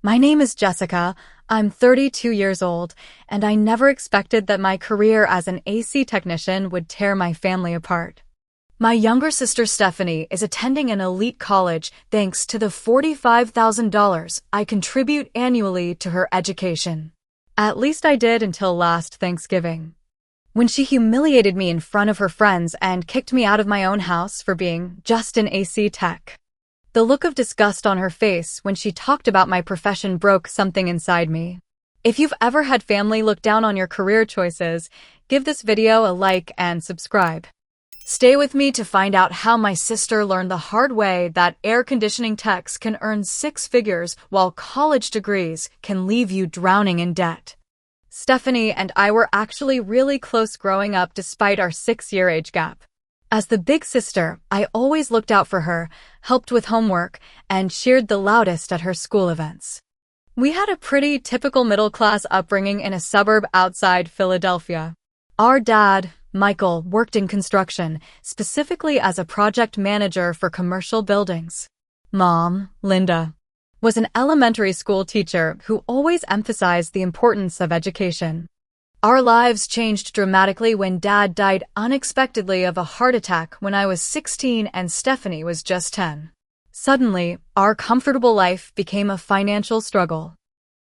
My name is Jessica. I'm 32 years old, and I never expected that my career as an AC technician would tear my family apart. My younger sister Stephanie is attending an elite college thanks to the $45,000 I contribute annually to her education. At least I did until last Thanksgiving, when she humiliated me in front of her friends and kicked me out of my own house for being just an AC tech. The look of disgust on her face when she talked about my profession broke something inside me. If you've ever had family look down on your career choices, give this video a like and subscribe. Stay with me to find out how my sister learned the hard way that air conditioning techs can earn six figures while college degrees can leave you drowning in debt. Stephanie and I were actually really close growing up despite our 6-year age gap. As the big sister, I always looked out for her, helped with homework, and cheered the loudest at her school events. We had a pretty typical middle-class upbringing in a suburb outside Philadelphia. Our dad, Michael, worked in construction, specifically as a project manager for commercial buildings. Mom, Linda, was an elementary school teacher who always emphasized the importance of education. Our lives changed dramatically when Dad died unexpectedly of a heart attack when I was 16 and Stephanie was just 10. Suddenly, our comfortable life became a financial struggle.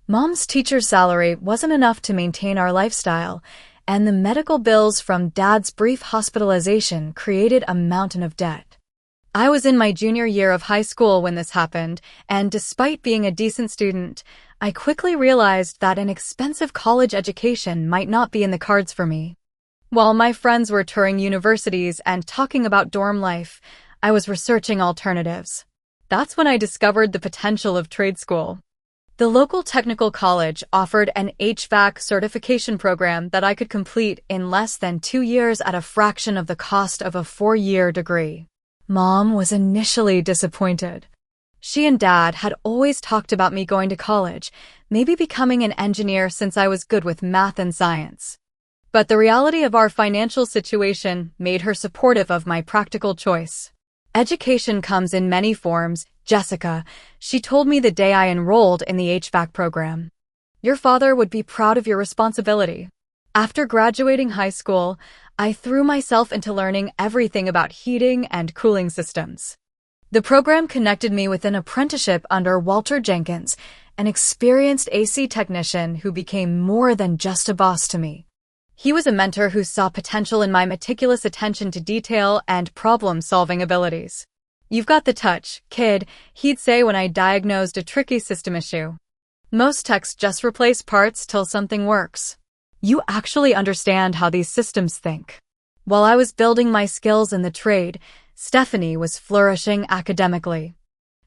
Mom's teacher's salary wasn't enough to maintain our lifestyle, and the medical bills from Dad's brief hospitalization created a mountain of debt. I was in my junior year of high school when this happened, and despite being a decent student, I quickly realized that an expensive college education might not be in the cards for me. While my friends were touring universities and talking about dorm life, I was researching alternatives. That's when I discovered the potential of trade school. The local technical college offered an HVAC certification program that I could complete in less than 2 years at a fraction of the cost of a 4-year degree. Mom was initially disappointed. She and Dad had always talked about me going to college, maybe becoming an engineer since I was good with math and science. But the reality of our financial situation made her supportive of my practical choice. Education comes in many forms, Jessica, she told me the day I enrolled in the HVAC program. Your father would be proud of your responsibility. After graduating high school, I threw myself into learning everything about heating and cooling systems. The program connected me with an apprenticeship under Walter Jenkins, an experienced AC technician who became more than just a boss to me. He was a mentor who saw potential in my meticulous attention to detail and problem-solving abilities. "You've got the touch, kid," he'd say when I diagnosed a tricky system issue. "Most techs just replace parts till something works. You actually understand how these systems think." While I was building my skills in the trade, Stephanie was flourishing academically.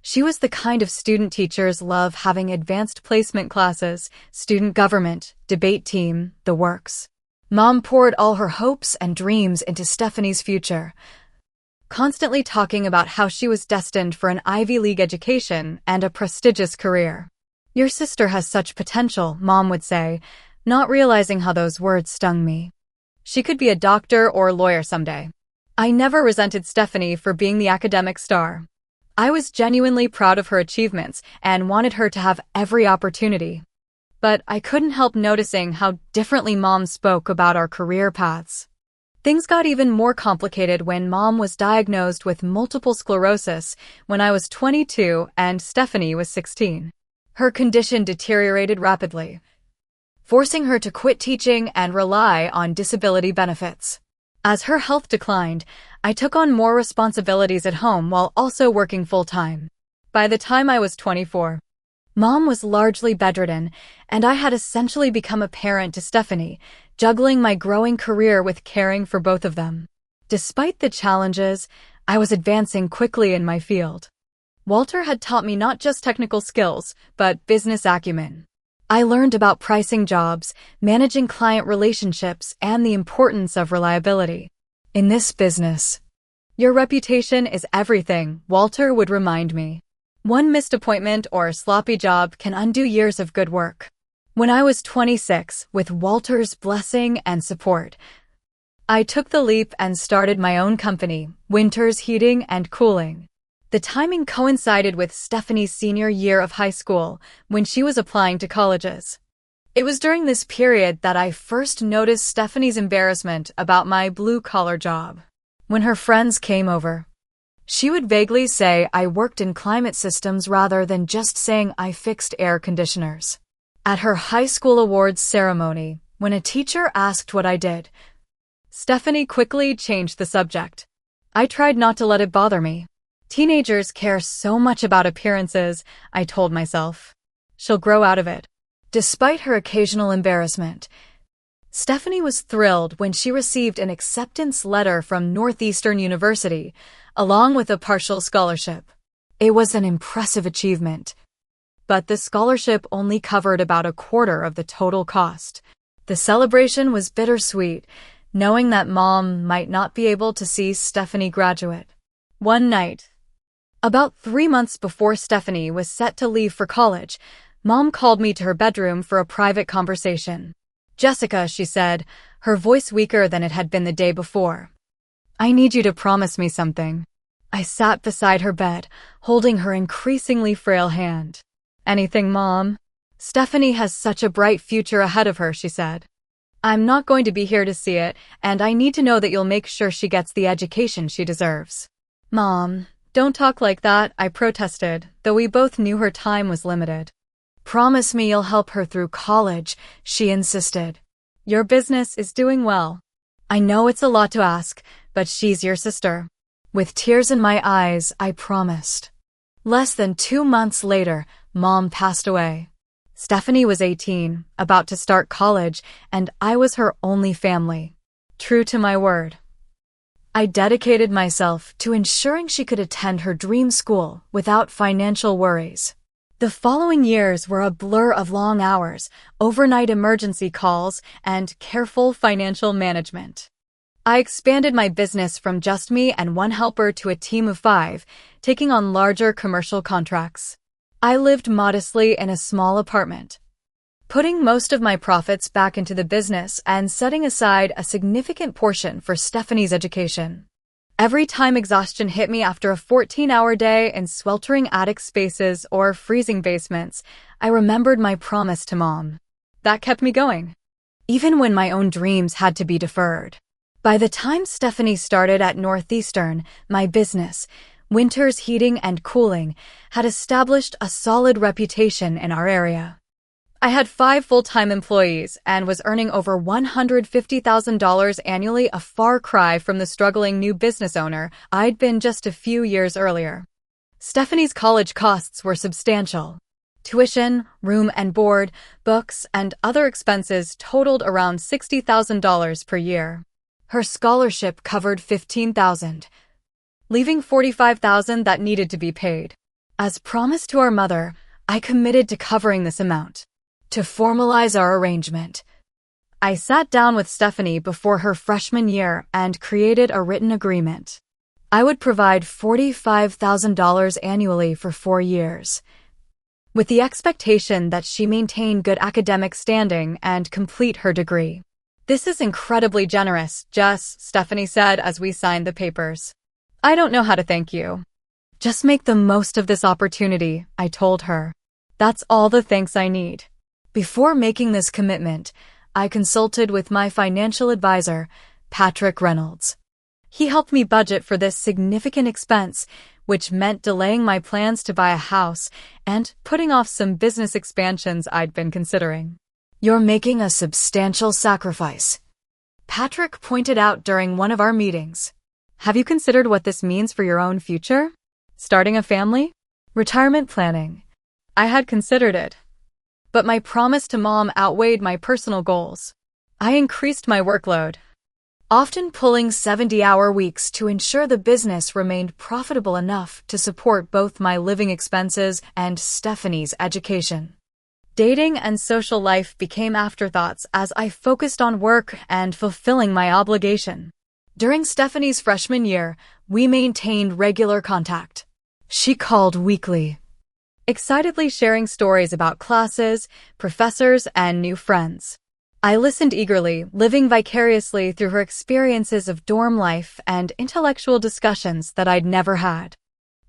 She was the kind of student teachers love, having advanced placement classes, student government, debate team, the works. Mom poured all her hopes and dreams into Stephanie's future, constantly talking about how she was destined for an Ivy League education and a prestigious career. "Your sister has such potential," Mom would say, not realizing how those words stung me. She could be a doctor or lawyer someday. I never resented Stephanie for being the academic star. I was genuinely proud of her achievements and wanted her to have every opportunity. But I couldn't help noticing how differently Mom spoke about our career paths. Things got even more complicated when Mom was diagnosed with multiple sclerosis when I was 22 and Stephanie was 16. Her condition deteriorated rapidly, forcing her to quit teaching and rely on disability benefits. As her health declined, I took on more responsibilities at home while also working full-time. By the time I was 24, Mom was largely bedridden, and I had essentially become a parent to Stephanie, juggling my growing career with caring for both of them. Despite the challenges, I was advancing quickly in my field. Walter had taught me not just technical skills, but business acumen. I learned about pricing jobs, managing client relationships, and the importance of reliability. "In this business, your reputation is everything," Walter would remind me. "One missed appointment or a sloppy job can undo years of good work." When I was 26, with Walter's blessing and support, I took the leap and started my own company, Winter's Heating and Cooling. The timing coincided with Stephanie's senior year of high school, when she was applying to colleges. It was during this period that I first noticed Stephanie's embarrassment about my blue-collar job. When her friends came over, she would vaguely say I worked in climate systems rather than just saying I fixed air conditioners. At her high school awards ceremony, when a teacher asked what I did, Stephanie quickly changed the subject. I tried not to let it bother me. Teenagers care so much about appearances, I told myself. She'll grow out of it. Despite her occasional embarrassment, Stephanie was thrilled when she received an acceptance letter from Northeastern University, along with a partial scholarship. It was an impressive achievement, but the scholarship only covered about a quarter of the total cost. The celebration was bittersweet, knowing that Mom might not be able to see Stephanie graduate. One night, about 3 months before Stephanie was set to leave for college, Mom called me to her bedroom for a private conversation. "Jessica," she said, her voice weaker than it had been the day before. "I need you to promise me something." I sat beside her bed, holding her increasingly frail hand. "Anything, Mom?" "Stephanie has such a bright future ahead of her," she said. "I'm not going to be here to see it, and I need to know that you'll make sure she gets the education she deserves." "Mom, don't talk like that," I protested, though we both knew her time was limited. "Promise me you'll help her through college," she insisted. "Your business is doing well. I know it's a lot to ask, but she's your sister." With tears in my eyes, I promised. Less than 2 months later, Mom passed away. Stephanie was 18, about to start college, and I was her only family. True to my word, I dedicated myself to ensuring she could attend her dream school without financial worries. The following years were a blur of long hours, overnight emergency calls, and careful financial management. I expanded my business from just me and one helper to a team of 5, taking on larger commercial contracts. I lived modestly in a small apartment, putting most of my profits back into the business and setting aside a significant portion for Stephanie's education. Every time exhaustion hit me after a 14-hour day in sweltering attic spaces or freezing basements, I remembered my promise to Mom. That kept me going, even when my own dreams had to be deferred. By the time Stephanie started at Northeastern, my business, Winter's Heating and Cooling, had established a solid reputation in our area. I had 5 full-time employees and was earning over $150,000 annually, a far cry from the struggling new business owner I'd been just a few years earlier. Stephanie's college costs were substantial. Tuition, room and board, books, and other expenses totaled around $60,000 per year. Her scholarship covered $15,000, leaving $45,000 that needed to be paid. As promised to our mother, I committed to covering this amount. To formalize our arrangement, I sat down with Stephanie before her freshman year and created a written agreement. I would provide $45,000 annually for 4 years, with the expectation that she maintain good academic standing and complete her degree. "This is incredibly generous, Jess," Stephanie said as we signed the papers. "I don't know how to thank you." "Just make the most of this opportunity," I told her. "That's all the thanks I need." Before making this commitment, I consulted with my financial advisor, Patrick Reynolds. He helped me budget for this significant expense, which meant delaying my plans to buy a house and putting off some business expansions I'd been considering. "You're making a substantial sacrifice," Patrick pointed out during one of our meetings. "Have you considered what this means for your own future? Starting a family? Retirement planning?" I had considered it, but my promise to Mom outweighed my personal goals. I increased my workload, often pulling 70-hour weeks to ensure the business remained profitable enough to support both my living expenses and Stephanie's education. Dating and social life became afterthoughts as I focused on work and fulfilling my obligation. During Stephanie's freshman year, we maintained regular contact. She called weekly, excitedly sharing stories about classes, professors, and new friends. I listened eagerly, living vicariously through her experiences of dorm life and intellectual discussions that I'd never had.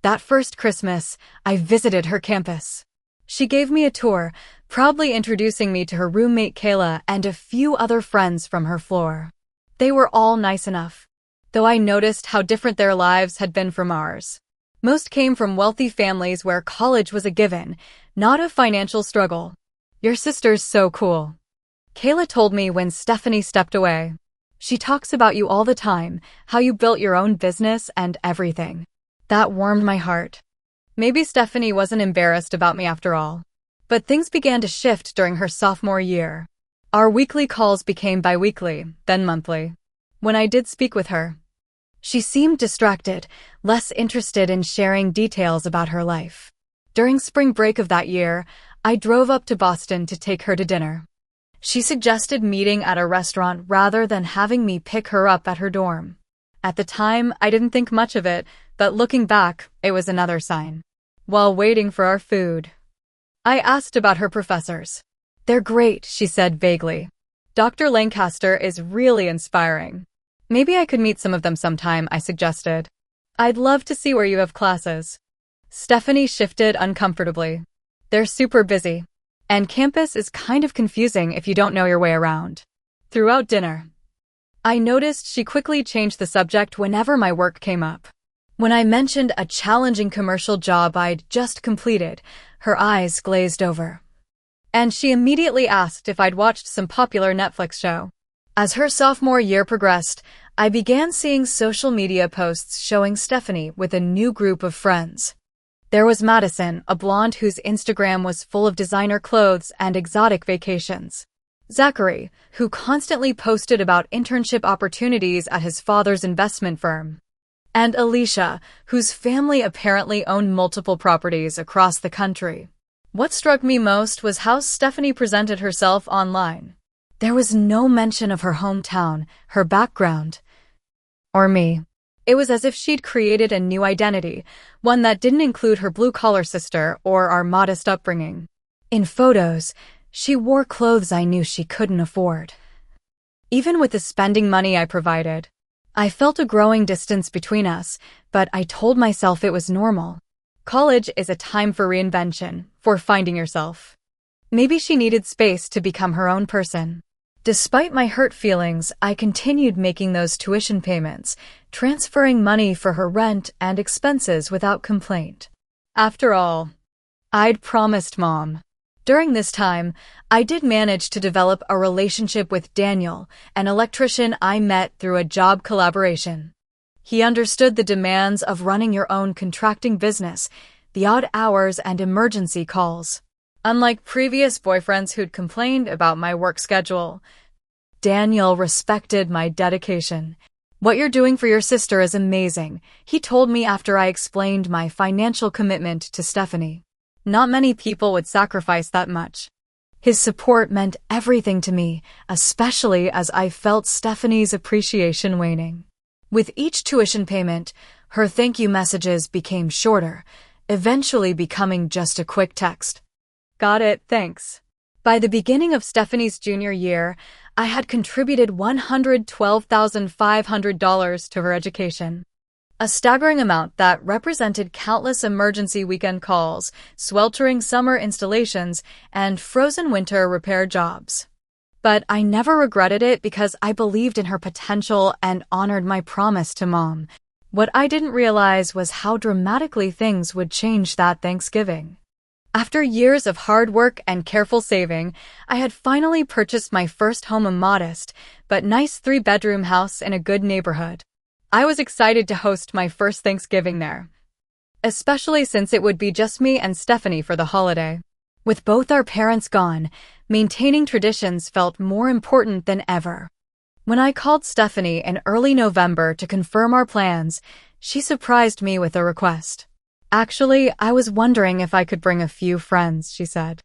That first Christmas, I visited her campus. She gave me a tour, proudly introducing me to her roommate Kayla and a few other friends from her floor. They were all nice enough, though I noticed how different their lives had been from ours. Most came from wealthy families where college was a given, not a financial struggle. Your sister's so cool, Kayla told me when Stephanie stepped away. She talks about you all the time, how you built your own business and everything. That warmed my heart. Maybe Stephanie wasn't embarrassed about me after all. But things began to shift during her sophomore year. Our weekly calls became bi-weekly, then monthly. When I did speak with her, she seemed distracted, less interested in sharing details about her life. During spring break of that year, I drove up to Boston to take her to dinner. She suggested meeting at a restaurant rather than having me pick her up at her dorm. At the time, I didn't think much of it, but looking back, it was another sign. While waiting for our food, I asked about her professors. They're great, she said vaguely. Dr. Lancaster is really inspiring. Maybe I could meet some of them sometime, I suggested. I'd love to see where you have classes. Stephanie shifted uncomfortably. They're super busy, and campus is kind of confusing if you don't know your way around. Throughout dinner, I noticed she quickly changed the subject whenever my work came up. When I mentioned a challenging commercial job I'd just completed, her eyes glazed over. And she immediately asked if I'd watched some popular Netflix show. As her sophomore year progressed, I began seeing social media posts showing Stephanie with a new group of friends. There was Madison, a blonde whose Instagram was full of designer clothes and exotic vacations. Zachary, who constantly posted about internship opportunities at his father's investment firm. And Alicia, whose family apparently owned multiple properties across the country. What struck me most was how Stephanie presented herself online. There was no mention of her hometown, her background, or me. It was as if she'd created a new identity, one that didn't include her blue-collar sister or our modest upbringing. In photos, she wore clothes I knew she couldn't afford. Even with the spending money I provided, I felt a growing distance between us, but I told myself it was normal. College is a time for reinvention, for finding yourself. Maybe she needed space to become her own person. Despite my hurt feelings, I continued making those tuition payments, transferring money for her rent and expenses without complaint. After all, I'd promised Mom. During this time, I did manage to develop a relationship with Daniel, an electrician I met through a job collaboration. He understood the demands of running your own contracting business, the odd hours and emergency calls. Unlike previous boyfriends who'd complained about my work schedule, Daniel respected my dedication. What you're doing for your sister is amazing, he told me after I explained my financial commitment to Stephanie. Not many people would sacrifice that much. His support meant everything to me, especially as I felt Stephanie's appreciation waning. With each tuition payment, her thank you messages became shorter, eventually becoming just a quick text. Got it, thanks. By the beginning of Stephanie's junior year, I had contributed $112,500 to her education. A staggering amount that represented countless emergency weekend calls, sweltering summer installations, and frozen winter repair jobs. But I never regretted it because I believed in her potential and honored my promise to Mom. What I didn't realize was how dramatically things would change that Thanksgiving. After years of hard work and careful saving, I had finally purchased my first home, a modest but nice 3-bedroom house in a good neighborhood. I was excited to host my first Thanksgiving there, especially since it would be just me and Stephanie for the holiday. With both our parents gone, maintaining traditions felt more important than ever. When I called Stephanie in early November to confirm our plans, she surprised me with a request. Actually, I was wondering if I could bring a few friends, she said.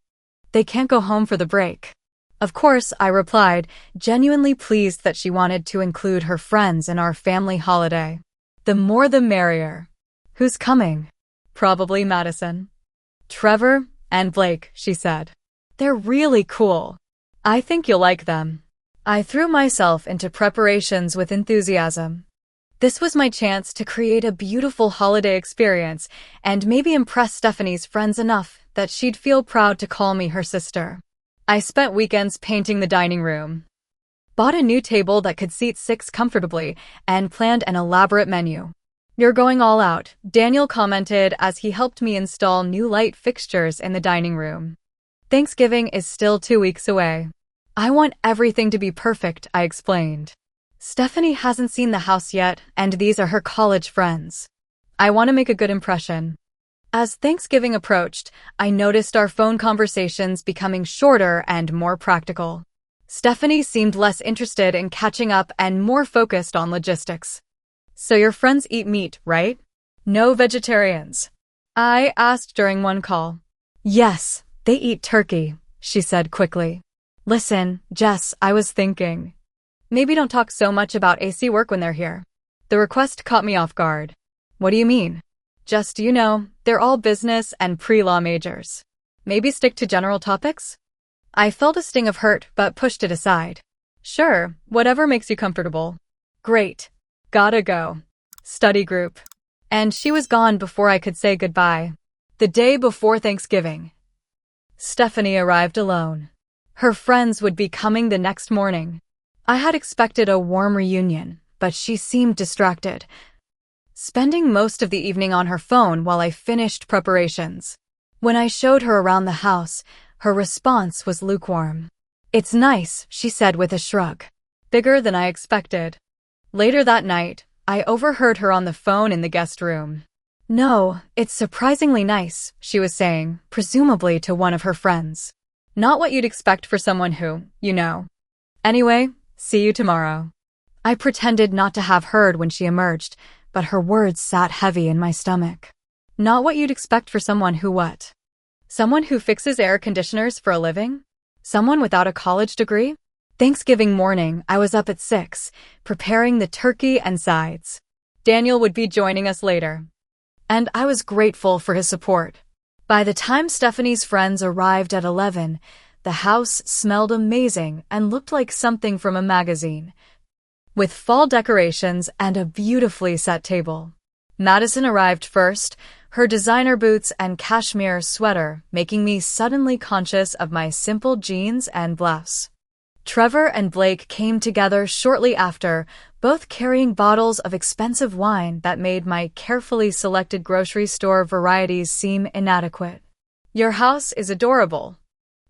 They can't go home for the break. Of course, I replied, genuinely pleased that she wanted to include her friends in our family holiday. The more the merrier. Who's coming? Probably Madison, Trevor, and Blake, she said. They're really cool. I think you'll like them. I threw myself into preparations with enthusiasm. This was my chance to create a beautiful holiday experience and maybe impress Stephanie's friends enough that she'd feel proud to call me her sister. I spent weekends painting the dining room, bought a new table that could seat 6 comfortably, and planned an elaborate menu. "You're going all out," Daniel commented as he helped me install new light fixtures in the dining room. "Thanksgiving is still 2 weeks away. I want everything to be perfect," I explained. "Stephanie hasn't seen the house yet, and these are her college friends. I want to make a good impression." As Thanksgiving approached, I noticed our phone conversations becoming shorter and more practical. Stephanie seemed less interested in catching up and more focused on logistics. "So your friends eat meat, right? No vegetarians?" I asked during one call. "Yes, they eat turkey," she said quickly. "Listen, Jess, I was thinking, maybe don't talk so much about AC work when they're here." The request caught me off guard. "What do you mean?" "Just, they're all business and pre-law majors. Maybe stick to general topics?" I felt a sting of hurt but pushed it aside. "Sure, whatever makes you comfortable." "Great. Gotta go. Study group." And she was gone before I could say goodbye. The day before Thanksgiving, Stephanie arrived alone. Her friends would be coming the next morning. I had expected a warm reunion, but she seemed distracted, spending most of the evening on her phone while I finished preparations. When I showed her around the house, her response was lukewarm. "It's nice," she said with a shrug. "Bigger than I expected." Later that night, I overheard her on the phone in the guest room. "No, it's surprisingly nice," she was saying, presumably to one of her friends. "Not what you'd expect for someone who, Anyway, see you tomorrow." I pretended not to have heard when she emerged, but her words sat heavy in my stomach. Not what you'd expect for someone who what? Someone who fixes air conditioners for a living? Someone without a college degree? Thanksgiving morning, I was up at 6, preparing the turkey and sides. Daniel would be joining us later, and I was grateful for his support. By the time Stephanie's friends arrived at 11, the house smelled amazing and looked like something from a magazine, with fall decorations and a beautifully set table. Madison arrived first, her designer boots and cashmere sweater making me suddenly conscious of my simple jeans and blouse. Trevor and Blake came together shortly after, both carrying bottles of expensive wine that made my carefully selected grocery store varieties seem inadequate. "Your house is adorable,"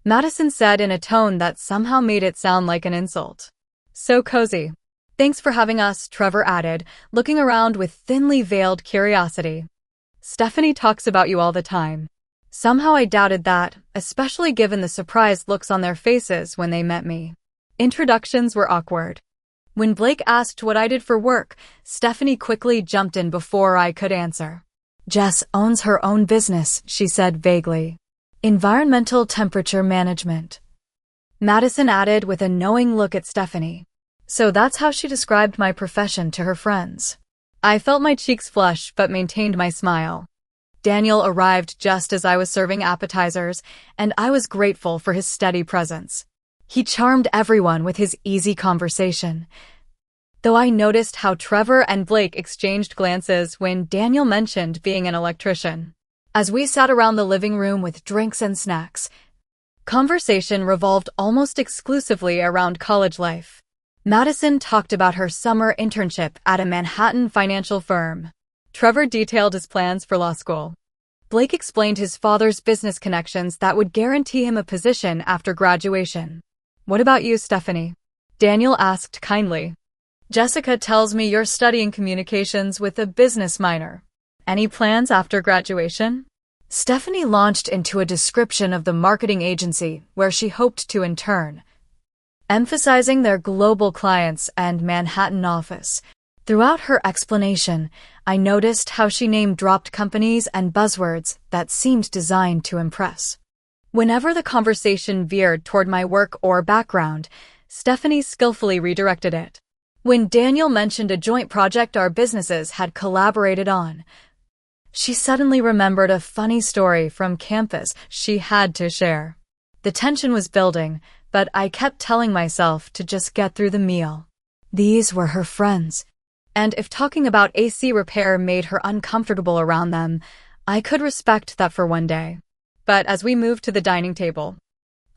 Madison said in a tone that somehow made it sound like an insult. "So cozy." "Thanks for having us," Trevor added, looking around with thinly veiled curiosity. "Stephanie talks about you all the time." Somehow I doubted that, especially given the surprised looks on their faces when they met me. Introductions were awkward. When Blake asked what I did for work, Stephanie quickly jumped in before I could answer. "Jess owns her own business," she said vaguely. "Environmental temperature management." Madison added with a knowing look at Stephanie. So that's how she described my profession to her friends. I felt my cheeks flush but maintained my smile. Daniel arrived just as I was serving appetizers, and I was grateful for his steady presence. He charmed everyone with his easy conversation, though I noticed how Trevor and Blake exchanged glances when Daniel mentioned being an electrician. As we sat around the living room with drinks and snacks, conversation revolved almost exclusively around college life. Madison talked about her summer internship at a Manhattan financial firm. Trevor detailed his plans for law school. Blake explained his father's business connections that would guarantee him a position after graduation. "What about you, Stephanie?" Daniel asked kindly. "Jessica tells me you're studying communications with a business minor. Any plans after graduation?" Stephanie launched into a description of the marketing agency where she hoped to intern, emphasizing their global clients and Manhattan office. Throughout her explanation, I noticed how she name-dropped companies and buzzwords that seemed designed to impress. Whenever the conversation veered toward my work or background, Stephanie skillfully redirected it. When Daniel mentioned a joint project our businesses had collaborated on, she suddenly remembered a funny story from campus she had to share. The tension was building, but I kept telling myself to just get through the meal. These were her friends. And if talking about AC repair made her uncomfortable around them, I could respect that for one day. But as we moved to the dining table,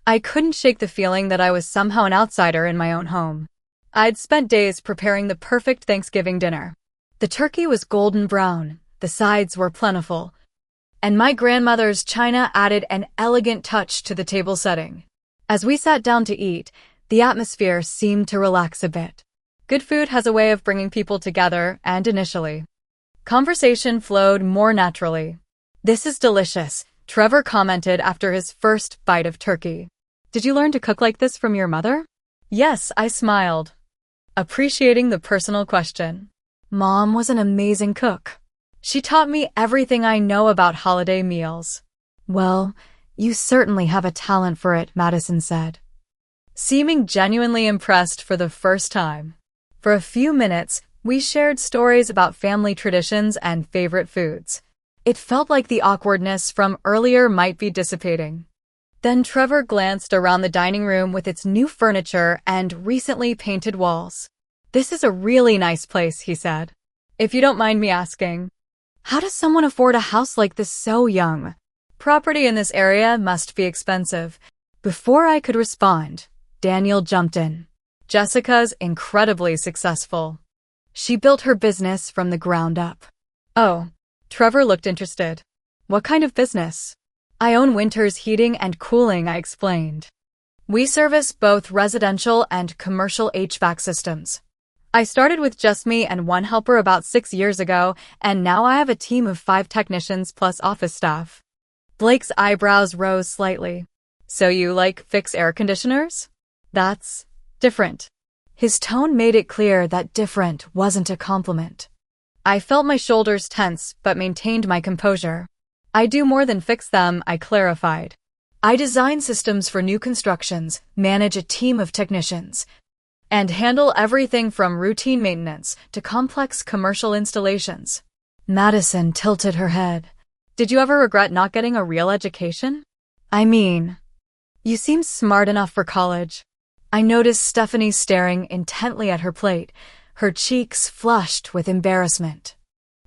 I couldn't shake the feeling that I was somehow an outsider in my own home. I'd spent days preparing the perfect Thanksgiving dinner. The turkey was golden brown, the sides were plentiful, and my grandmother's china added an elegant touch to the table setting. As we sat down to eat, the atmosphere seemed to relax a bit. Good food has a way of bringing people together, and initially, conversation flowed more naturally. "This is delicious," Trevor commented after his first bite of turkey. "Did you learn to cook like this from your mother?" "Yes," I smiled, appreciating the personal question. "Mom was an amazing cook. She taught me everything I know about holiday meals." "Well, you certainly have a talent for it," Madison said, seeming genuinely impressed for the first time. For a few minutes, we shared stories about family traditions and favorite foods. It felt like the awkwardness from earlier might be dissipating. Then Trevor glanced around the dining room with its new furniture and recently painted walls. "This is a really nice place," he said. "If you don't mind me asking, how does someone afford a house like this so young? Property in this area must be expensive." Before I could respond, Daniel jumped in. "Jessica's incredibly successful. She built her business from the ground up." "Oh." Trevor looked interested. "What kind of business?" "I own Winter's Heating and Cooling," I explained. "We service both residential and commercial HVAC systems. I started with just me and one helper about 6 years ago, and now I have a team of 5 technicians plus office staff." Blake's eyebrows rose slightly. "So you, fix air conditioners? That's different." His tone made it clear that different wasn't a compliment. I felt my shoulders tense but maintained my composure. "I do more than fix them," I clarified. "I design systems for new constructions, manage a team of technicians, and handle everything from routine maintenance to complex commercial installations." Madison tilted her head. "Did you ever regret not getting a real education? I mean, you seem smart enough for college." I noticed Stephanie staring intently at her plate, her cheeks flushed with embarrassment.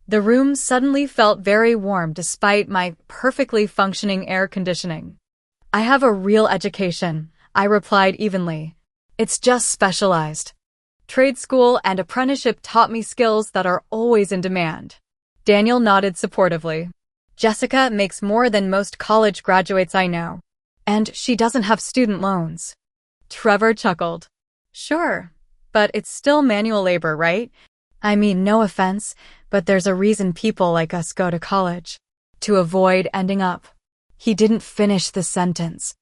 The room suddenly felt very warm despite my perfectly functioning air conditioning. "I have a real education," I replied evenly. "It's just specialized. Trade school and apprenticeship taught me skills that are always in demand." Daniel nodded supportively. "Jessica makes more than most college graduates I know. And she doesn't have student loans." Trevor chuckled. "Sure, but it's still manual labor, right? I mean, no offense, but there's a reason people like us go to college. To avoid ending up." He didn't finish the sentence,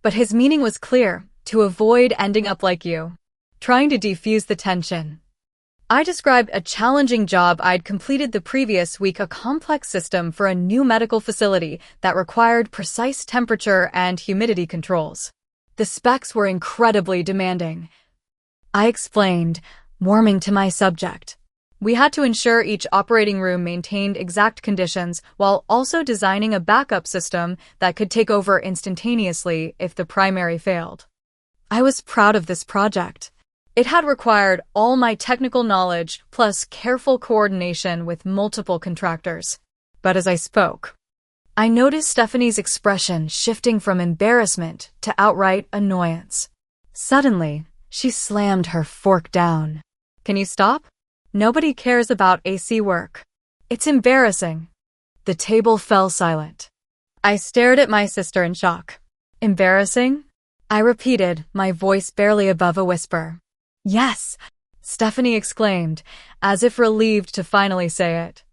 but his meaning was clear: to avoid ending up like you. Trying to defuse the tension, I described a challenging job I'd completed the previous week, a complex system for a new medical facility that required precise temperature and humidity controls. The specs were incredibly demanding, I explained, warming to my subject. We had to ensure each operating room maintained exact conditions while also designing a backup system that could take over instantaneously if the primary failed. I was proud of this project. It had required all my technical knowledge plus careful coordination with multiple contractors. But as I spoke, I noticed Stephanie's expression shifting from embarrassment to outright annoyance. Suddenly, she slammed her fork down. "Can you stop? Nobody cares about AC work. It's embarrassing." The table fell silent. I stared at my sister in shock. "Embarrassing?" I repeated, my voice barely above a whisper. "Yes," Stephanie exclaimed, as if relieved to finally say it.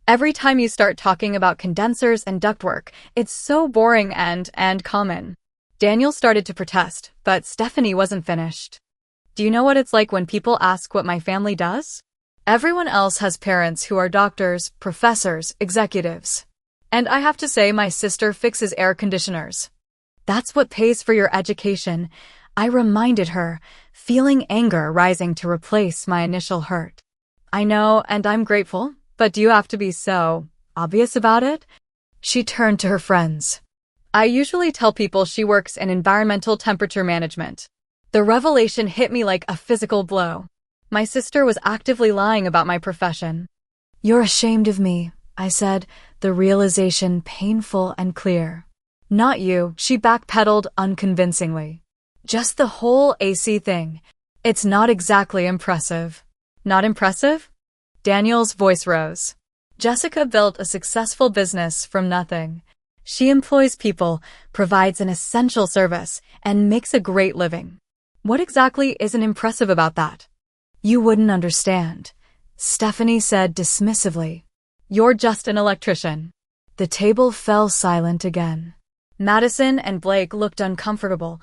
"Every time you start talking about condensers and ductwork, it's so boring and common." Daniel started to protest, but Stephanie wasn't finished. "Do you know what it's like when people ask what my family does? Everyone else has parents who are doctors, professors, executives. And I have to say my sister fixes air conditioners. That's what pays for your education," I reminded her, feeling anger rising to replace my initial hurt. "I know, and I'm grateful, but do you have to be so obvious about it?" She turned to her friends. "I usually tell people she works in environmental temperature management." The revelation hit me like a physical blow. My sister was actively lying about my profession. "You're ashamed of me," I said, the realization painful and clear. "Not you," she backpedaled unconvincingly. "Just the whole AC thing. It's not exactly impressive." "Not impressive?" Daniel's voice rose. "Jessica built a successful business from nothing. She employs people, provides an essential service, and makes a great living. What exactly isn't impressive about that?" "You wouldn't understand," Stephanie said dismissively. "You're just an electrician." The table fell silent again. Madison and Blake looked uncomfortable,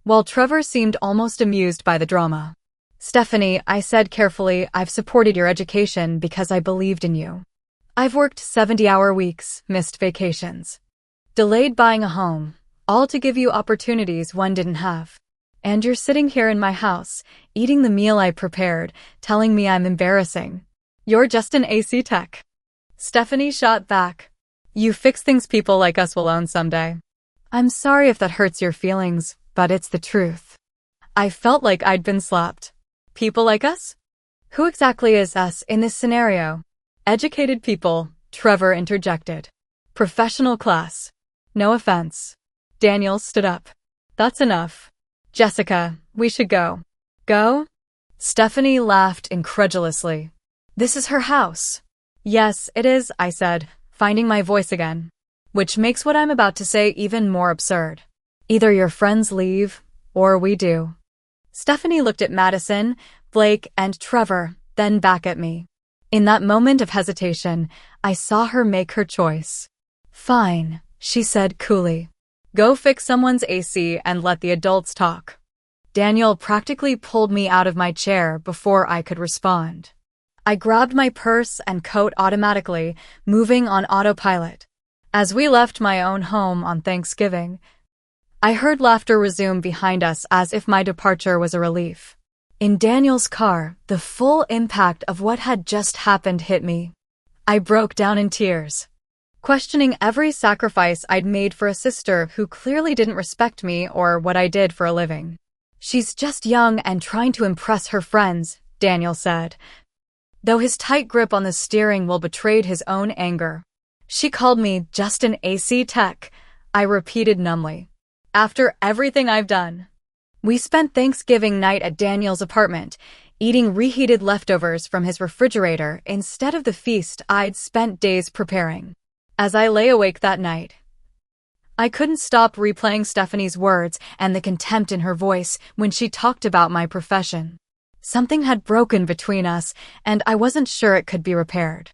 while Trevor seemed almost amused by the drama. "Stephanie," I said carefully, "I've supported your education because I believed in you. I've worked 70-hour weeks, missed vacations, delayed buying a home, all to give you opportunities one didn't have. And you're sitting here in my house, eating the meal I prepared, telling me I'm embarrassing. You're just an AC tech." Stephanie shot back. "You fix things people like us will own someday." "I'm sorry if that hurts your feelings, but it's the truth." I felt like I'd been slapped. "People like us? Who exactly is us in this scenario?" "Educated people," Trevor interjected. "Professional class. No offense." Daniel stood up. "That's enough. Jessica, we should go." "Go?" Stephanie laughed incredulously. "This is her house." "Yes, it is," I said, finding my voice again. "Which makes what I'm about to say even more absurd. Either your friends leave, or we do." Stephanie looked at Madison, Blake, and Trevor, then back at me. In that moment of hesitation, I saw her make her choice. "Fine," she said coolly. "Go fix someone's AC and let the adults talk." Daniel practically pulled me out of my chair before I could respond. I grabbed my purse and coat automatically, moving on autopilot. As we left my own home on Thanksgiving, I heard laughter resume behind us as if my departure was a relief. In Daniel's car, the full impact of what had just happened hit me. I broke down in tears, questioning every sacrifice I'd made for a sister who clearly didn't respect me or what I did for a living. "She's just young and trying to impress her friends," Daniel said, though his tight grip on the steering wheel betrayed his own anger. "She called me just an AC tech," I repeated numbly. "After everything I've done." We spent Thanksgiving night at Daniel's apartment, eating reheated leftovers from his refrigerator instead of the feast I'd spent days preparing. As I lay awake that night, I couldn't stop replaying Stephanie's words and the contempt in her voice when she talked about my profession. Something had broken between us, and I wasn't sure it could be repaired.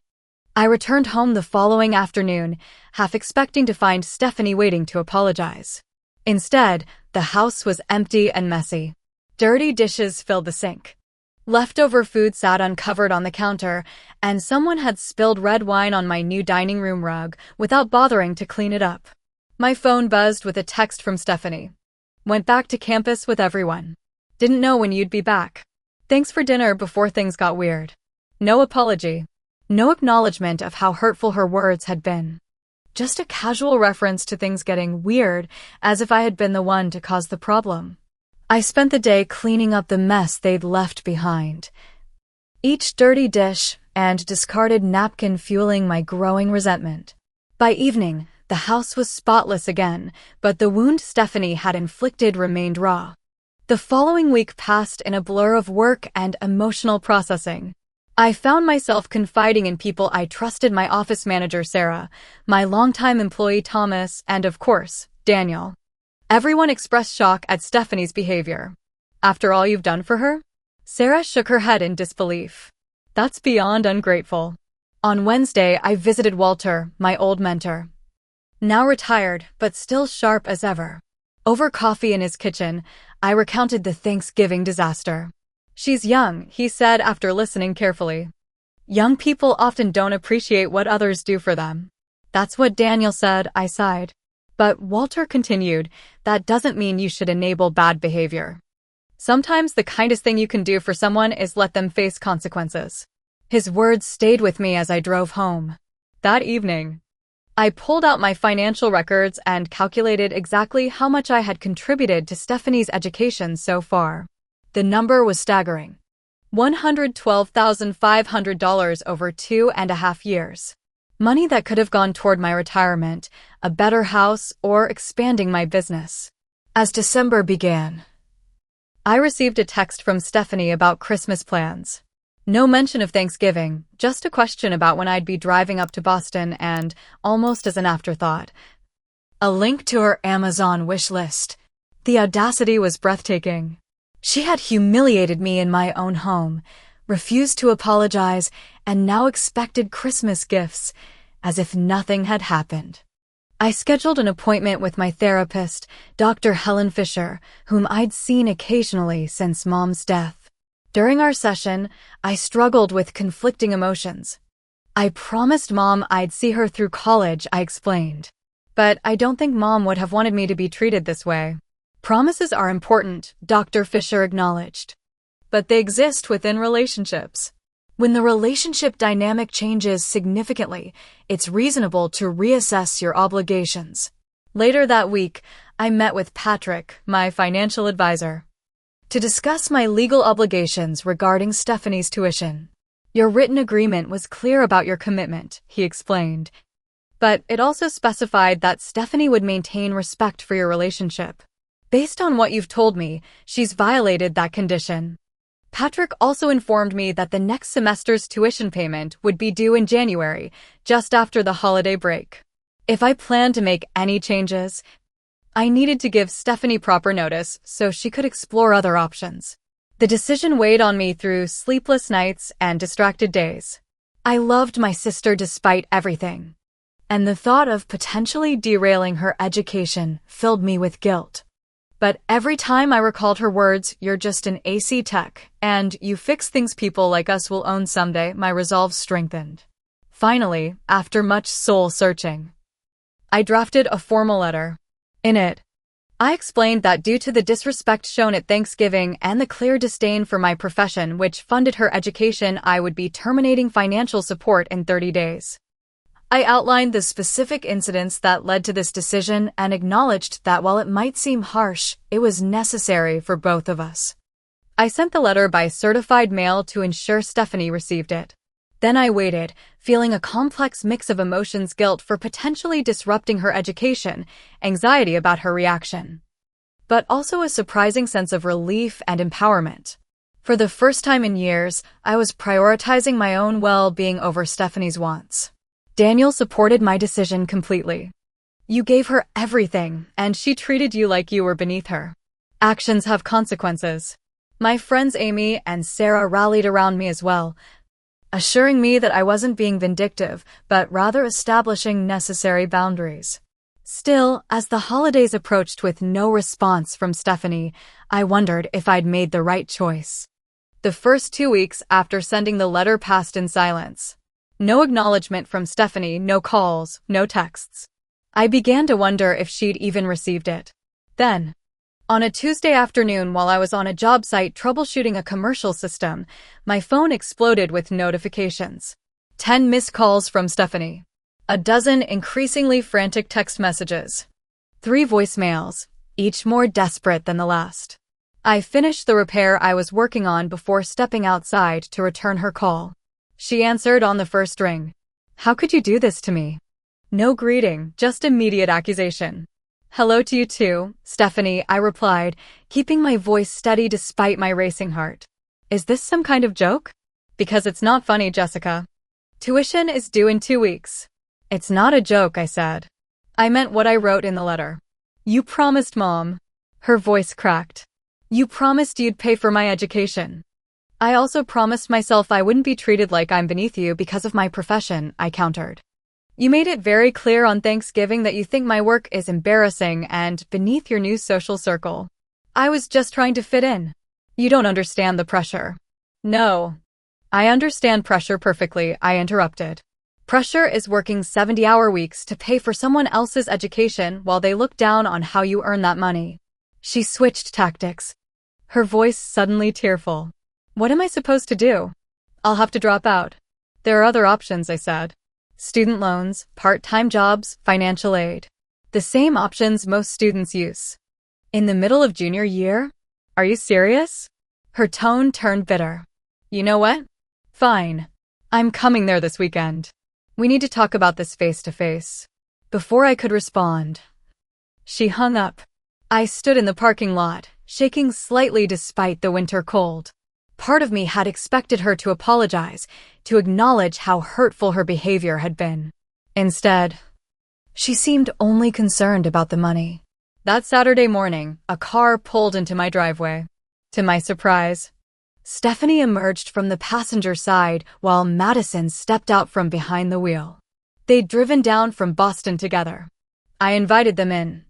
I returned home the following afternoon, half expecting to find Stephanie waiting to apologize. Instead, the house was empty and messy. Dirty dishes filled the sink. Leftover food sat uncovered on the counter, and someone had spilled red wine on my new dining room rug without bothering to clean it up. My phone buzzed with a text from Stephanie. "Went back to campus with everyone. Didn't know when you'd be back. Thanks for dinner before things got weird." No apology. No acknowledgement of how hurtful her words had been. Just a casual reference to things getting weird, as if I had been the one to cause the problem. I spent the day cleaning up the mess they'd left behind. Each dirty dish and discarded napkin fueling my growing resentment. By evening, the house was spotless again, but the wound Stephanie had inflicted remained raw. The following week passed in a blur of work and emotional processing. I found myself confiding in people I trusted: my office manager Sarah, my longtime employee Thomas, and of course, Daniel. Everyone expressed shock at Stephanie's behavior. "After all you've done for her?" Sarah shook her head in disbelief. "That's beyond ungrateful." On Wednesday, I visited Walter, my old mentor. Now retired, but still sharp as ever. Over coffee in his kitchen, I recounted the Thanksgiving disaster. "She's young," he said after listening carefully. "Young people often don't appreciate what others do for them." "That's what Daniel said," I sighed. But Walter continued, "That doesn't mean you should enable bad behavior. Sometimes the kindest thing you can do for someone is let them face consequences." His words stayed with me as I drove home. That evening, I pulled out my financial records and calculated exactly how much I had contributed to Stephanie's education so far. The number was staggering. $112,500 over 2.5 years. Money that could have gone toward my retirement, a better house, or expanding my business. As December began, I received a text from Stephanie about Christmas plans. No mention of Thanksgiving, just a question about when I'd be driving up to Boston and, almost as an afterthought, a link to her Amazon wish list. The audacity was breathtaking. She had humiliated me in my own home, refused to apologize, and now expected Christmas gifts, as if nothing had happened. I scheduled an appointment with my therapist, Dr. Helen Fisher, whom I'd seen occasionally since Mom's death. During our session, I struggled with conflicting emotions. I promised Mom I'd see her through college, I explained. But I don't think Mom would have wanted me to be treated this way. Promises are important, Dr. Fisher acknowledged. But they exist within relationships. When the relationship dynamic changes significantly, it's reasonable to reassess your obligations. Later that week, I met with Patrick, my financial advisor, to discuss my legal obligations regarding Stephanie's tuition. Your written agreement was clear about your commitment, he explained. But it also specified that Stephanie would maintain respect for your relationship. Based on what you've told me, she's violated that condition. Patrick also informed me that the next semester's tuition payment would be due in January, just after the holiday break. If I planned to make any changes, I needed to give Stephanie proper notice so she could explore other options. The decision weighed on me through sleepless nights and distracted days. I loved my sister despite everything, and the thought of potentially derailing her education filled me with guilt. But every time I recalled her words, "You're just an AC tech, and you fix things people like us will own someday," my resolve strengthened. Finally, after much soul-searching, I drafted a formal letter. In it, I explained that due to the disrespect shown at Thanksgiving and the clear disdain for my profession which funded her education, I would be terminating financial support in 30 days. I outlined the specific incidents that led to this decision and acknowledged that while it might seem harsh, it was necessary for both of us. I sent the letter by certified mail to ensure Stephanie received it. Then I waited, feeling a complex mix of emotions: guilt for potentially disrupting her education, anxiety about her reaction, but also a surprising sense of relief and empowerment. For the first time in years, I was prioritizing my own well-being over Stephanie's wants. Daniel supported my decision completely. "You gave her everything, and she treated you like you were beneath her. Actions have consequences." My friends Amy and Sarah rallied around me as well, assuring me that I wasn't being vindictive, but rather establishing necessary boundaries. Still, as the holidays approached with no response from Stephanie, I wondered if I'd made the right choice. The first 2 weeks after sending the letter passed in silence. No acknowledgement from Stephanie, no calls, no texts. I began to wonder if she'd even received it. Then, on a Tuesday afternoon while I was on a job site troubleshooting a commercial system, my phone exploded with notifications. 10 missed calls from Stephanie. A dozen increasingly frantic text messages. 3 voicemails, each more desperate than the last. I finished the repair I was working on before stepping outside to return her call. She answered on the first ring. "How could you do this to me?" No greeting, just immediate accusation. "Hello to you too, Stephanie," I replied, keeping my voice steady despite my racing heart. "Is this some kind of joke?" "Because it's not funny, Jessica. Tuition is due in 2 weeks. "It's not a joke," I said. "I meant what I wrote in the letter. You promised Mom." Her voice cracked. "You promised you'd pay for my education." "I also promised myself I wouldn't be treated like I'm beneath you because of my profession," I countered. "You made it very clear on Thanksgiving that you think my work is embarrassing and beneath your new social circle. I was just trying to fit in. You don't understand the pressure." "No. I understand pressure perfectly," I interrupted. "Pressure is working 70-hour weeks to pay for someone else's education while they look down on how you earn that money." She switched tactics, her voice suddenly tearful. "What am I supposed to do?" "I'll have to drop out." "There are other options," I said. "Student loans, part-time jobs, financial aid. The same options most students use." "In the middle of junior year? Are you serious?" Her tone turned bitter. You know what? Fine. I'm coming there this weekend. We need to talk about this face to face. Before I could respond, she hung up. I stood in the parking lot, shaking slightly despite the winter cold. Part of me had expected her to apologize, to acknowledge how hurtful her behavior had been. Instead, she seemed only concerned about the money. That Saturday morning, a car pulled into my driveway. To my surprise, Stephanie emerged from the passenger side while Madison stepped out from behind the wheel. They'd driven down from Boston together. I invited them in,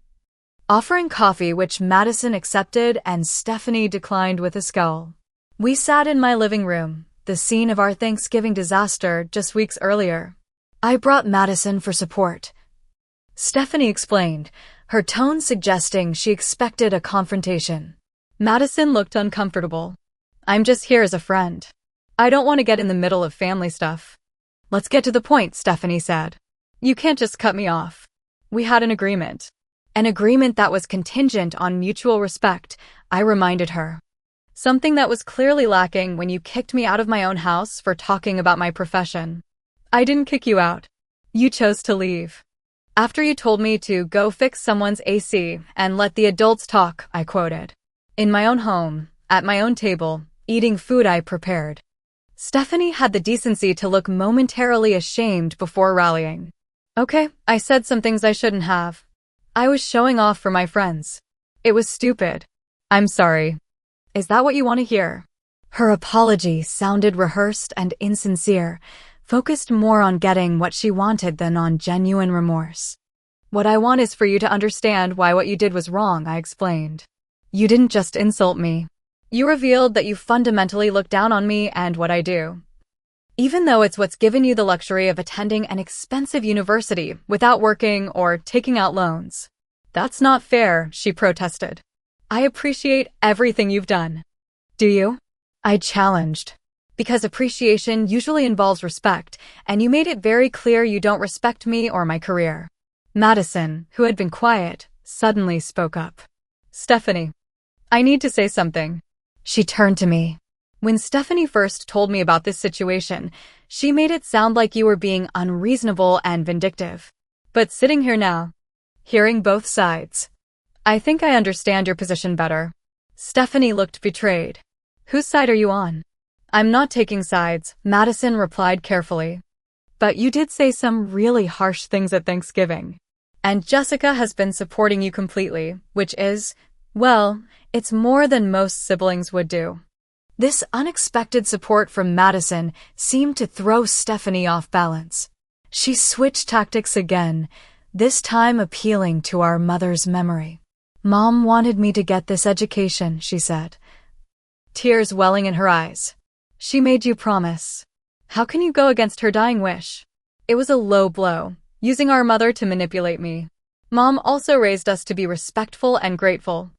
offering coffee, which Madison accepted and Stephanie declined with a scowl. We sat in my living room, the scene of our Thanksgiving disaster just weeks earlier. I brought Madison for support, Stephanie explained, her tone suggesting she expected a confrontation. Madison looked uncomfortable. I'm just here as a friend. I don't want to get in the middle of family stuff. Let's get to the point, Stephanie said. You can't just cut me off. We had an agreement. An agreement that was contingent on mutual respect, I reminded her. Something that was clearly lacking when you kicked me out of my own house for talking about my profession. I didn't kick you out. You chose to leave. After you told me to go fix someone's AC and let the adults talk, I quoted. In my own home, at my own table, eating food I prepared. Stephanie had the decency to look momentarily ashamed before rallying. Okay, I said some things I shouldn't have. I was showing off for my friends. It was stupid. I'm sorry. Is that what you want to hear? Her apology sounded rehearsed and insincere, focused more on getting what she wanted than on genuine remorse. What I want is for you to understand why what you did was wrong, I explained. You didn't just insult me. You revealed that you fundamentally look down on me and what I do. Even though it's what's given you the luxury of attending an expensive university without working or taking out loans. That's not fair, she protested. I appreciate everything you've done. Do you? I challenged. Because appreciation usually involves respect, and you made it very clear you don't respect me or my career. Madison, who had been quiet, suddenly spoke up. Stephanie, I need to say something. She turned to me. When Stephanie first told me about this situation, she made it sound like you were being unreasonable and vindictive. But sitting here now, hearing both sides, I think I understand your position better. Stephanie looked betrayed. Whose side are you on? I'm not taking sides, Madison replied carefully. But you did say some really harsh things at Thanksgiving. And Jessica has been supporting you completely, which is, well, it's more than most siblings would do. This unexpected support from Madison seemed to throw Stephanie off balance. She switched tactics again, this time appealing to our mother's memory. Mom wanted me to get this education, she said, tears welling in her eyes. She made you promise. How can you go against her dying wish? It was a low blow, using our mother to manipulate me. Mom also raised us to be respectful and grateful.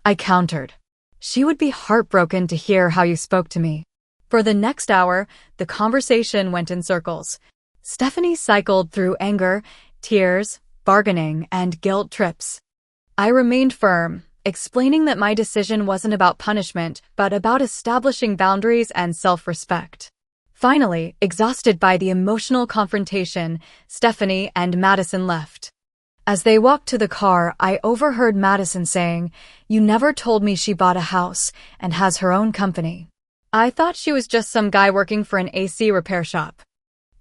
I countered. She would be heartbroken to hear how you spoke to me. For the next hour, the conversation went in circles. Stephanie cycled through anger, tears, bargaining, and guilt trips. I remained firm, explaining that my decision wasn't about punishment, but about establishing boundaries and self-respect. Finally, exhausted by the emotional confrontation, Stephanie and Madison left. As they walked to the car, I overheard Madison saying, "You never told me she bought a house and has her own company. I thought she was just some guy working for an AC repair shop."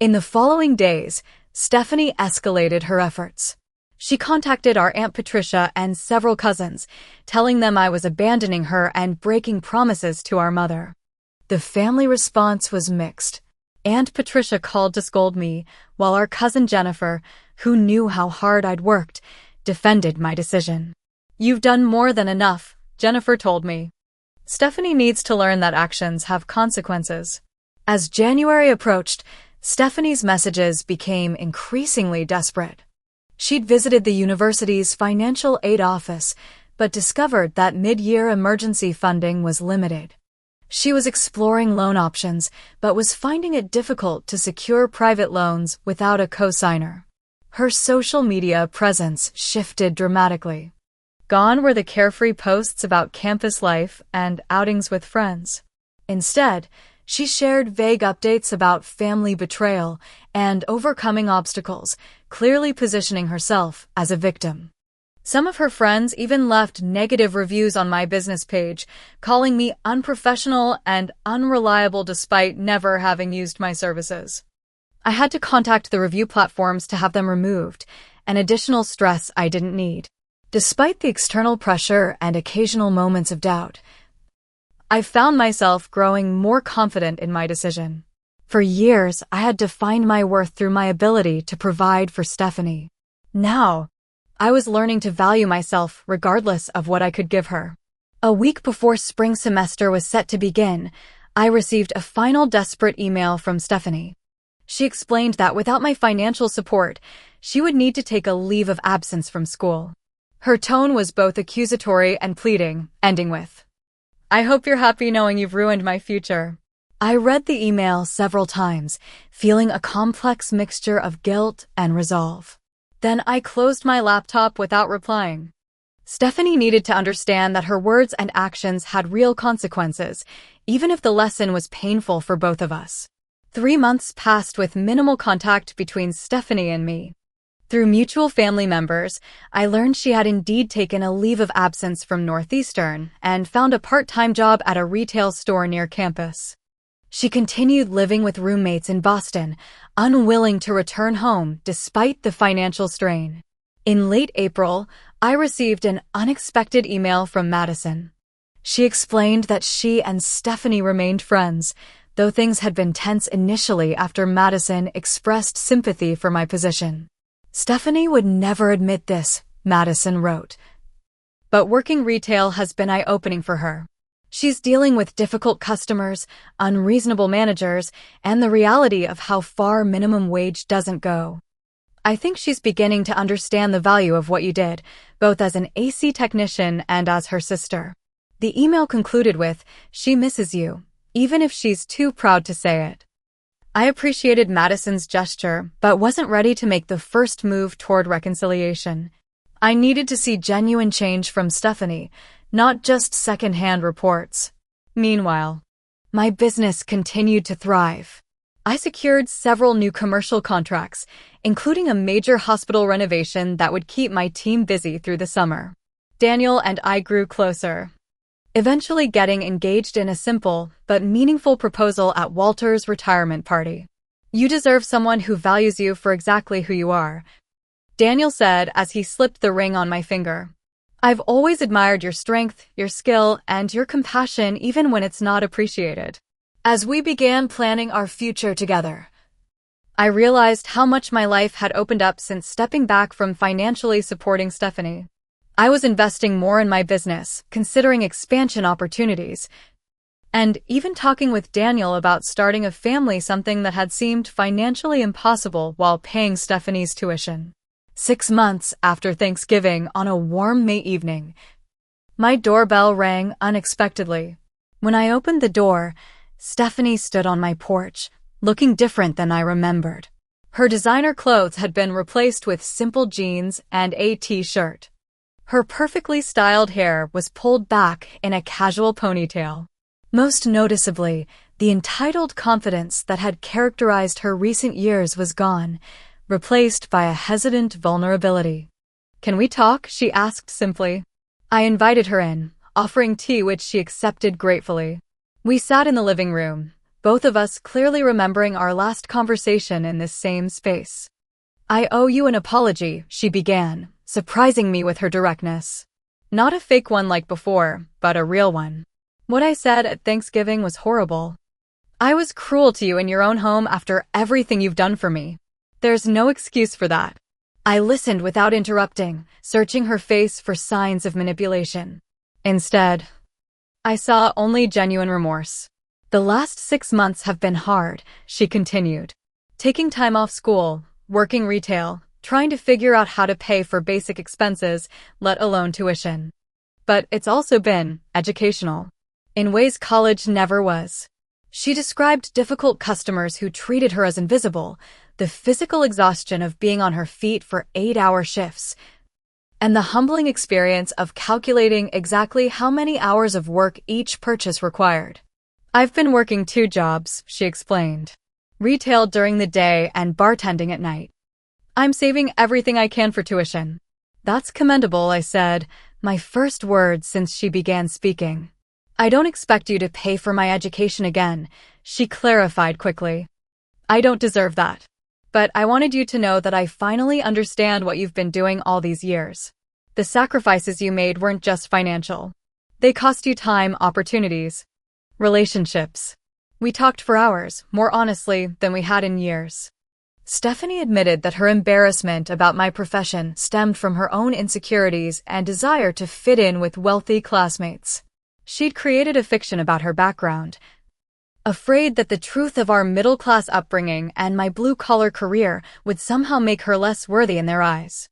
In the following days, Stephanie escalated her efforts. She contacted our Aunt Patricia and several cousins, telling them I was abandoning her and breaking promises to our mother. The family response was mixed. Aunt Patricia called to scold me, while our cousin Jennifer, who knew how hard I'd worked, defended my decision. "You've done more than enough," Jennifer told me. Stephanie needs to learn that actions have consequences. As January approached, Stephanie's messages became increasingly desperate. She'd visited the university's financial aid office, but discovered that mid-year emergency funding was limited. She was exploring loan options, but was finding it difficult to secure private loans without a co-signer. Her social media presence shifted dramatically. Gone were the carefree posts about campus life and outings with friends. Instead, She shared vague updates about family betrayal and overcoming obstacles, clearly positioning herself as a victim. Some of her friends even left negative reviews on my business page, calling me unprofessional and unreliable despite never having used my services. I had to contact the review platforms to have them removed, an additional stress I didn't need. Despite the external pressure and occasional moments of doubt, I found myself growing more confident in my decision. For years, I had defined my worth through my ability to provide for Stephanie. Now, I was learning to value myself regardless of what I could give her. A week before spring semester was set to begin, I received a final desperate email from Stephanie. She explained that without my financial support, she would need to take a leave of absence from school. Her tone was both accusatory and pleading, ending with, "I hope you're happy knowing you've ruined my future." I read the email several times, feeling a complex mixture of guilt and resolve. Then I closed my laptop without replying. Stephanie needed to understand that her words and actions had real consequences, even if the lesson was painful for both of us. 3 months passed with minimal contact between Stephanie and me. Through mutual family members, I learned she had indeed taken a leave of absence from Northeastern and found a part-time job at a retail store near campus. She continued living with roommates in Boston, unwilling to return home despite the financial strain. In late April, I received an unexpected email from Madison. She explained that she and Stephanie remained friends, though things had been tense initially after Madison expressed sympathy for my position. "Stephanie would never admit this," Madison wrote. "But working retail has been eye-opening for her. She's dealing with difficult customers, unreasonable managers, and the reality of how far minimum wage doesn't go. I think she's beginning to understand the value of what you did, both as an AC technician and as her sister." The email concluded with, "She misses you, even if she's too proud to say it." I appreciated Madison's gesture, but wasn't ready to make the first move toward reconciliation. I needed to see genuine change from Stephanie, not just second-hand reports. Meanwhile, my business continued to thrive. I secured several new commercial contracts, including a major hospital renovation that would keep my team busy through the summer. Daniel and I grew closer, eventually getting engaged in a simple but meaningful proposal at Walter's retirement party. "You deserve someone who values you for exactly who you are," Daniel said as he slipped the ring on my finger. "I've always admired your strength, your skill, and your compassion even when it's not appreciated." As we began planning our future together, I realized how much my life had opened up since stepping back from financially supporting Stephanie. I was investing more in my business, considering expansion opportunities, and even talking with Daniel about starting a family, something that had seemed financially impossible while paying Stephanie's tuition. 6 months after Thanksgiving, on a warm May evening, my doorbell rang unexpectedly. When I opened the door, Stephanie stood on my porch, looking different than I remembered. Her designer clothes had been replaced with simple jeans and a t-shirt. Her perfectly styled hair was pulled back in a casual ponytail. Most noticeably, the entitled confidence that had characterized her recent years was gone, replaced by a hesitant vulnerability. "Can we talk?" she asked simply. I invited her in, offering tea, which she accepted gratefully. We sat in the living room, both of us clearly remembering our last conversation in this same space. "I owe you an apology," she began, surprising me with her directness. Not a fake one like before, but a real one. "What I said at Thanksgiving was horrible. I was cruel to you in your own home after everything you've done for me. There's no excuse for that." I listened without interrupting, searching her face for signs of manipulation. Instead, I saw only genuine remorse. "The last 6 months have been hard," she continued. "Taking time off school, working retail, trying to figure out how to pay for basic expenses, let alone tuition. But it's also been educational, in ways college never was." She described difficult customers who treated her as invisible, the physical exhaustion of being on her feet for 8-hour shifts, and the humbling experience of calculating exactly how many hours of work each purchase required. I've been working 2 jobs, she explained. Retail during the day and bartending at night. I'm saving everything I can for tuition. That's commendable, I said, my first word since she began speaking. I don't expect you to pay for my education again, she clarified quickly. I don't deserve that. But I wanted you to know that I finally understand what you've been doing all these years. The sacrifices you made weren't just financial. They cost you time, opportunities, relationships. We talked for hours, more honestly than we had in years. Stephanie admitted that her embarrassment about my profession stemmed from her own insecurities and desire to fit in with wealthy classmates. She'd created a fiction about her background, afraid that the truth of our middle-class upbringing and my blue-collar career would somehow make her less worthy in their eyes.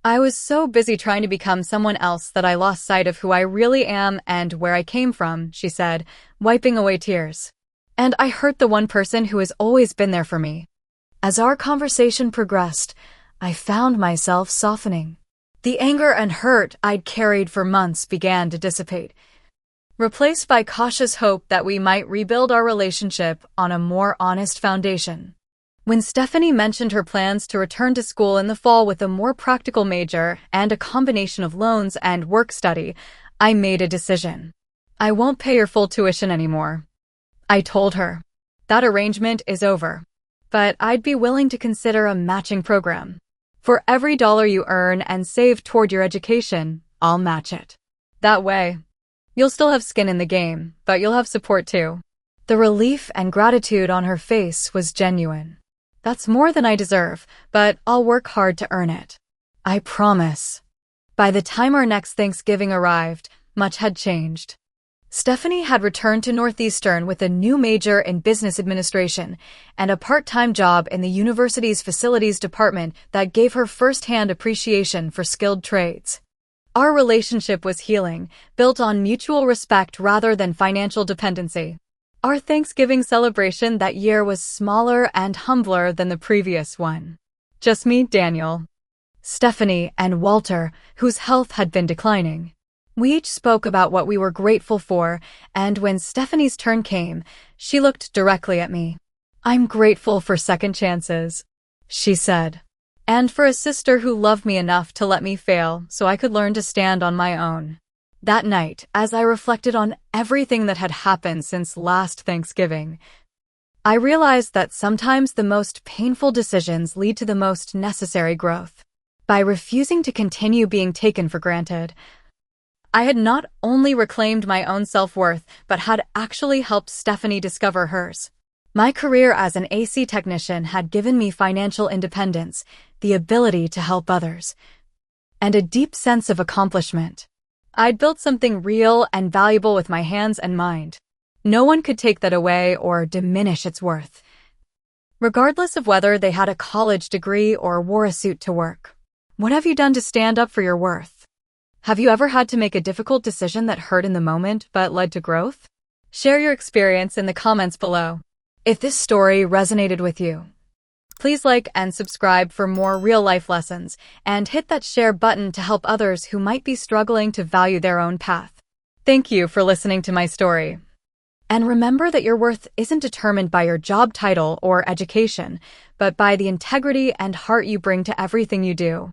I was so busy trying to become someone else that I lost sight of who I really am and where I came from, she said, wiping away tears. And I hurt the one person who has always been there for me. As our conversation progressed, I found myself softening. The anger and hurt I'd carried for months began to dissipate, replaced by cautious hope that we might rebuild our relationship on a more honest foundation. When Stephanie mentioned her plans to return to school in the fall with a more practical major and a combination of loans and work study, I made a decision. I won't pay your full tuition anymore, I told her. That arrangement is over. But I'd be willing to consider a matching program. For every dollar you earn and save toward your education, I'll match it. That way, you'll still have skin in the game, but you'll have support too. The relief and gratitude on her face was genuine. That's more than I deserve, but I'll work hard to earn it. I promise. By the time our next Thanksgiving arrived, much had changed. Stephanie had returned to Northeastern with a new major in business administration and a part-time job in the university's facilities department that gave her first-hand appreciation for skilled trades. Our relationship was healing, built on mutual respect rather than financial dependency. Our Thanksgiving celebration that year was smaller and humbler than the previous one. Just me, Daniel, Stephanie, and Walter, whose health had been declining. We each spoke about what we were grateful for, and when Stephanie's turn came, she looked directly at me. I'm grateful for second chances, she said. And for a sister who loved me enough to let me fail so I could learn to stand on my own. That night, as I reflected on everything that had happened since last Thanksgiving, I realized that sometimes the most painful decisions lead to the most necessary growth. By refusing to continue being taken for granted, I had not only reclaimed my own self-worth, but had actually helped Stephanie discover hers. My career as an AC technician had given me financial independence, the ability to help others, and a deep sense of accomplishment. I'd built something real and valuable with my hands and mind. No one could take that away or diminish its worth, regardless of whether they had a college degree or wore a suit to work. What have you done to stand up for your worth? Have you ever had to make a difficult decision that hurt in the moment but led to growth? Share your experience in the comments below. If this story resonated with you, please like and subscribe for more real-life lessons, and hit that share button to help others who might be struggling to value their own path. Thank you for listening to my story. And remember that your worth isn't determined by your job title or education, but by the integrity and heart you bring to everything you do.